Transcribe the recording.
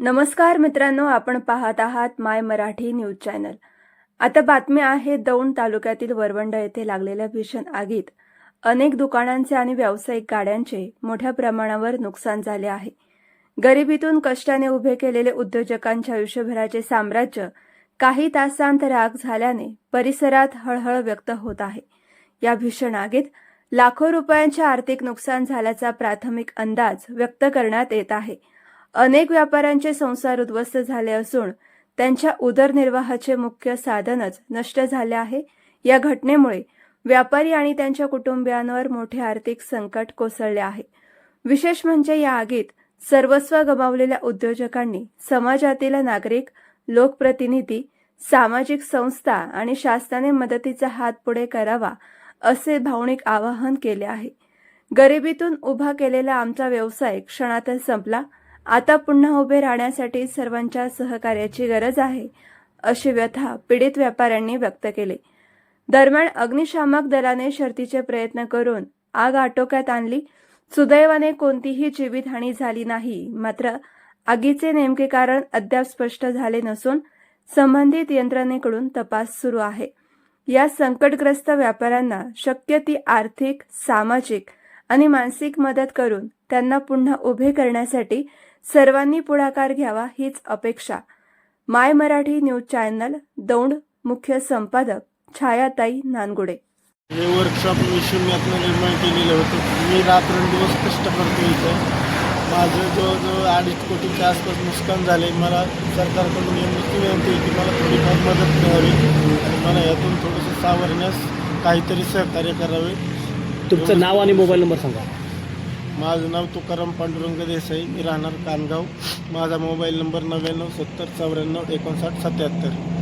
नमस्कार मित्रांनो, आपण पाहत आहात माय मराठी न्यूज चॅनल। आता बातमी आहे दौंड तालुक्यातील वरवंड येथे लागलेल्या भीषण आगीत अनेक दुकानांचे आणि व्यावसायिक गाड्यांचे मोठ्या प्रमाणावर नुकसान झाले आहे। गरिबीतून कष्टाने उभे केलेले उद्योजकांच्या आयुष्यभराचे साम्राज्य काही तासांत राख झाल्याने परिसरात हळहळ व्यक्त होत आहे। या भीषण आगीत लाखो रुपयांचे आर्थिक नुकसान झाल्याचा प्राथमिक अंदाज व्यक्त करण्यात येत आहे। अनेक व्यापाऱ्यांचे संसार उद्ध्वस्त झाले असून त्यांच्या उदरनिर्वाहाचे मुख्य साधनच नष्ट झाले आहे। या घटनेमुळे व्यापारी आणि त्यांच्या कुटुंबियांवर मोठे आर्थिक संकट कोसळले आहे। विशेष म्हणजे या आगीत सर्वस्व गमावलेल्या उद्योजकांनी समाजातील नागरिक, लोकप्रतिनिधी, सामाजिक संस्था आणि शासनाने मदतीचा हात पुढे करावा असे भावनिक आवाहन केले आहे। गरिबीतून उभा केलेला आमचा व्यवसाय क्षणातच संपला। आता पुन्हा उभे राहण्यासाठी सर्वांच्या सहकार्याची गरज आहे, अशी व्यथा पीडित व्यापाऱ्यांनी व्यक्त केली। दरम्यान अग्निशामक दलाने शर्थीचे प्रयत्न करून आग आटोक्यात आणली। सुदैवाने कोणतीही जीवितहानी झाली नाही। मात्र आगीचे नेमके कारण अद्याप स्पष्ट झाले नसून संबंधित यंत्रणेकडून तपास सुरू आहे। या संकटग्रस्त व्यापाऱ्यांना शक्य ती आर्थिक, सामाजिक आणि मानसिक मदत करून त्यांना पुन्हा उभे करण्यासाठी सर्वांनी पुढाकार घ्यावा हीच अपेक्षा। माय मराठी न्यूज चॅनल दौंड, मुख्य संपादक छायाताई नानगुडे। हे वर्कशॉप मी शून्यातनं निर्माण केलेलं होतं। मी रात्रंदिवस कष्ट करतो इथं। माझं जवळजवळ 2.5 कोटीच्या आसपास नुकसान झाले। मला सरकारकडून एवढी विनंती आहे की मला थोडीफार मदत मिळावी आणि मला यातून थोडंसं सावरण्यास काहीतरी सहकार्य करावे। तुमचं नाव आणि मोबाईल नंबर सांगा। माझं नाव तुकाराम पांडुरंग देसाई, मी राहणार कानगाव। माझा मोबाईल नंबर 99 70 94 59 77।